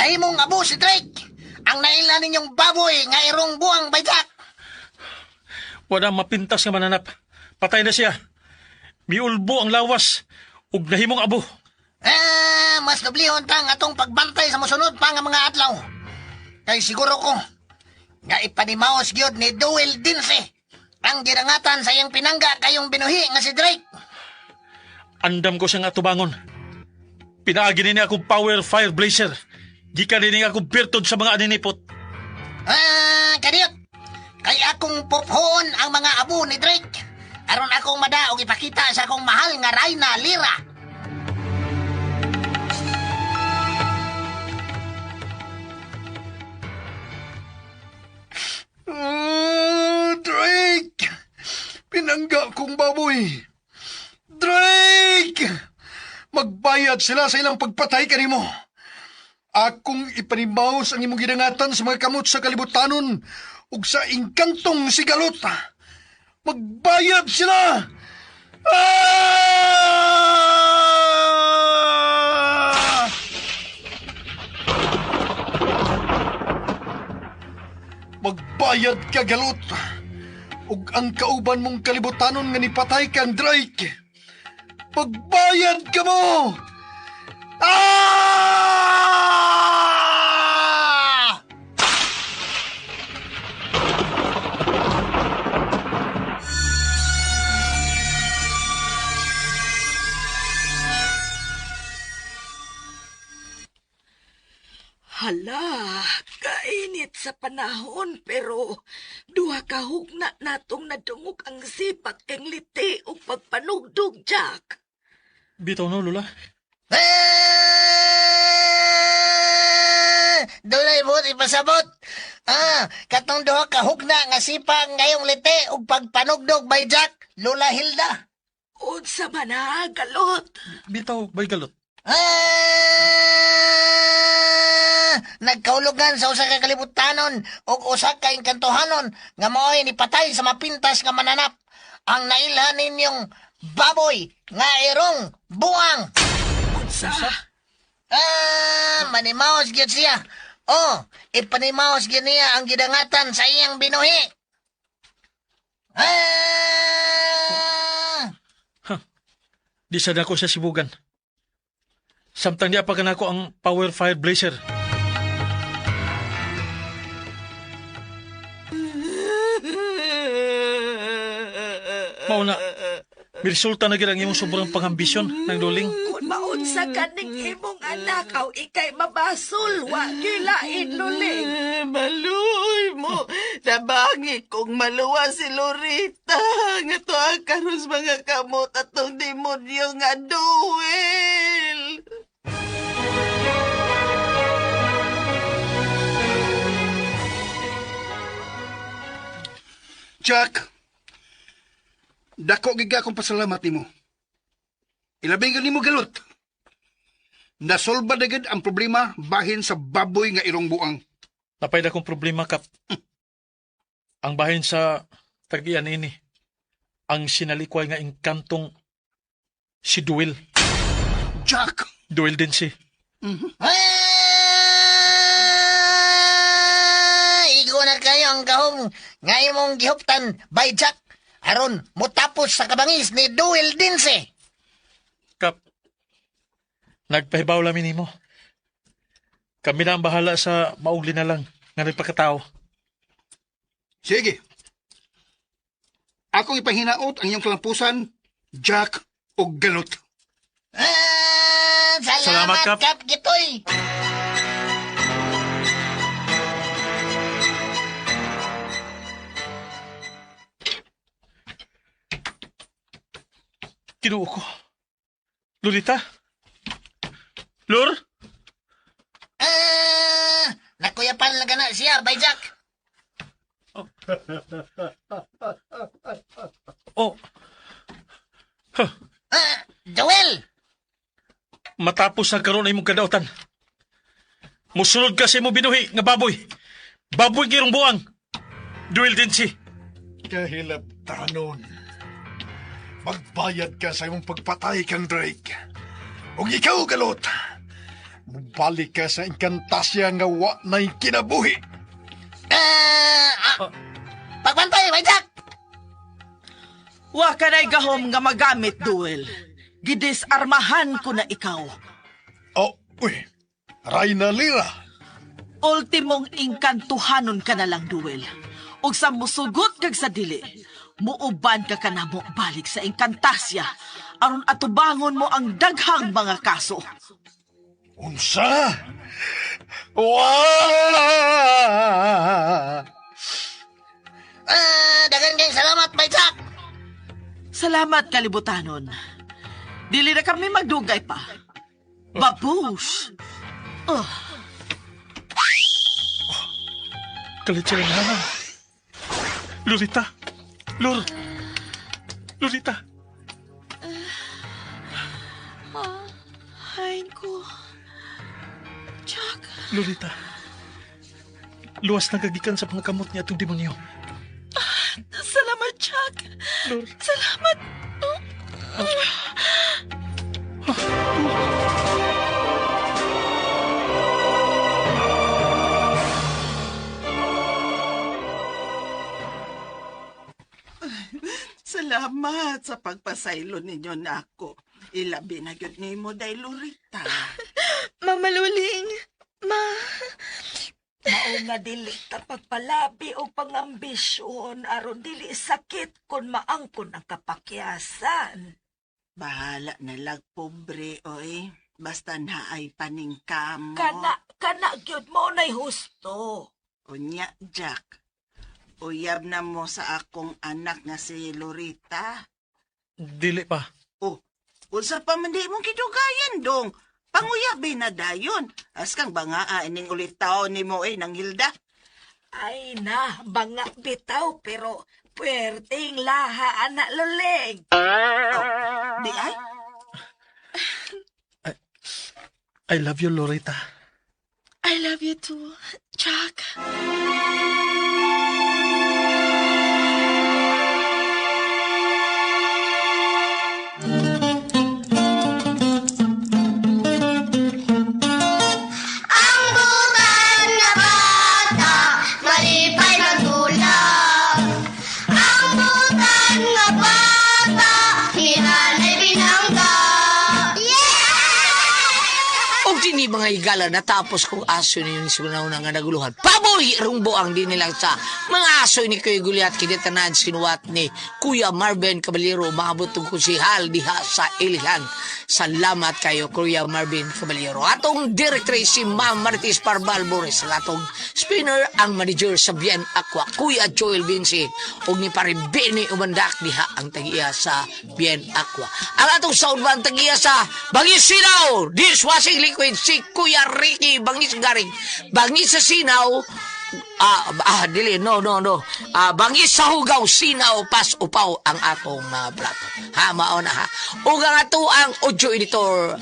Nahimong abo si Drake. Ang naila ninyong baboy nga irong buwang bayjak. Wala mapintas nga mananap. Patay na siya. Miulbo ang lawas. Ug nahimong abo. Mas dublihon tang atong pagbantay sa mosunod pa nga mga adlaw. Kay siguro ko, nga ipanimaos gyud ni Duel Dinse ang ginangatan sa iyang pinangga kayong binuhi nga si Drake. Andam ko siya nga tubangon. Pinaagi niya akong power fire blazer. Gikan niya akong birtod sa mga aninipot. Kadiyot. Kay akong puphoon ang mga abo ni Drake. Aron akong madaog ipakita sa akong mahal nga Rayna Lira. Drake! Pinangga kong baboy. Drake! Magbayad sila sa ilang pagpatay kanimo. Akong ipanibaos ang imong ginangatan sa mga kamot sa kalibutanon ug sa ingkantong sigalot. Magbayad sila! Ah! Magbayad ka, galot. Ug ang kauban mong kalibutanon nga nipatay kang Drake. Magbayad ka mo! Ah! Hala, kainit sa panahon pero duha ka hugna natong nadungog ang sipak kang liti o pagpanugdog, Jack. Bitaw no, Lola. Dulay mo, ipasabot. Katong duha ka hugna nga sipang ngayong lite ug pagpanugdog by Jack, Lola Hilda. Unsa man ha, galot? Bitaw, bay galot. Nagkaulugan sa usa ka kalibutanon ug usa ka engkantohanon nga mao'y nipatay sa mapintas nga mananap. Ang nailhan ninyong baboy nga irong buwang. Unsa? Manimaos gyud siya. Ipanimaos gyud niya ang gidangatan sa iyang binuhi. Di sad ako sa sibugan. Samtang di pa kanako ang power fire blazer. Mauna, miresulta na gid ang imong sobrang pangambisyon ng duling. Kung maunsa ka ning imong anak, aw ikay mabasol, wa gilain luling. Maluoy mo. Nabangi kong maluwa si Lorita. Nga to ang karus mga kamot atong demonyo nga Duel. Jack, dako giga akong pasalamat nimo. Ilabing nimo galot. Nasolba dagad ang problema bahin sa baboy nga irong buang. Napay na kong problema, Kap. Ang bahin sa tagian ini, ang sinalikway nga engkantong si Duel. Jack! Duel din si. Igo na kayo ang gahong nga imong gihuptan by Jack. Aron mutapos sa kabangis ni Duel Dinse. Kap, nagpahibaw lamin nimo. Kami na ang bahala sa maugli na lang nga nagpakatao. Sige. Akong ipahinaot ang iyong kalampusan, Jack o galot. Salamat, Kap. Kap Gitoy. Kinuo ko. Lolita? Lor? Nakuyapan lang na siya by Jack. Oh. Huh. Joel! Matapos sa karon ay mong kadautan. Musunod ka sa imong binuhi nga baboy. Baboy kirong buang. Duel din si. Kahilap tanon. Magbayad ka sa imong pagpatay kang Drake. Ug ikaw, galot, Balik ka sa Encantasia nga wa na'y kinabuhi. Pagbantay, may Jack! Wa ka na'y gahom nga magamit, Duel. Gidisarmahan ko na ikaw. Oh, uy, Rayna Lira. Ultimong ingkantuhanon ka na lang, Duel. Ug sa musugot kag sa dili, muuban ka kanamo balik sa Encantasia aron atubangon mo ang daghang mga kaso. Unsa? Wala! Dagan kayong salamat, may Jack! Salamat, kalibutanon. Dili na kami magdugay pa. Babush! Oh, Kalitsaranhanan. Lolita. Lolita. Hain ko. Jack. Lolita. Luwas na gagikan sa pangkamot niya itong demonyo. Salamat, Jack. Lord. Salamat. Salamat sa pagpasaylo ninyo na ako. Ilabi na yun ni mo, day Lorita. Mama Luling. Mao nga dili ta pagpalabi o pangambisyon aron dili sakit kun maangkon ang kapakyasan. Bahala na lang pobre oy. Basta naay paningkamo. Kana gyud mo nay husto. Unya, Jack. Uyab na mo sa akong anak nga si Lorita. Dili pa. Oh, unsa pa man di mong kidugayan dong. Panguyabi na dayon. Askang banga ining ulit tao ni mo nang Hilda. Ay na, banga bitaw pero puwerteng laha anak Luling. Oh, di ay? I love you, Lorita. I love you too, Jack. Mga higala natapos kong aso ni yung sunaw nga naguluhan. Paboy! Rumbo ang din nilang sa mga aso ni Kuya Guliat kinitanan sinuwat ni Kuya Marvin Caballero maabot ko si Hal diha sa Ilihan. Salamat kayo Kuya Marvin Caballero. Atong director si Ma'am Martis Parbal Boris. Atong spinner ang manager sa Bien Aqua Kuya Joel Vinci og ni pare Benny Umandak diha ang tagiya sa Bien Aqua. Ang atong soundman tagiya sa Bangis Sinaw dishwashing liquid si Kuya Ricky Bangis Garing. Bangis sa Sinaw bangis sa Hugaw Sinaw pas upaw ang atong plato. Ha mao na ha. Ug ang ato ang audio editor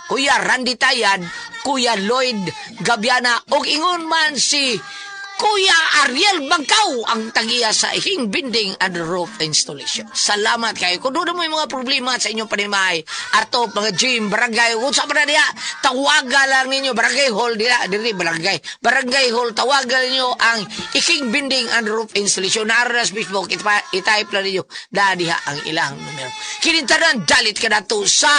Kuya Randy Tayad, Kuya Lloyd Gabiana ug ingon man si Kuya Ariel Bangkaw ang tagiya sa Ihing Binding and Roof Installation. Salamat kayo. Kung doon mo yung mga problema sa inyong panimay, ato, mga gym, barangay, kung sa pa na diya, tawaga lang ninyo, barangay hall, barangay hall, tawaga ninyo ang Ihing Binding and Roof Installation. Naroon sa Facebook, itype lang ninyo, dadiha ang ilang numero. Kinintanan, dalit ka na to sa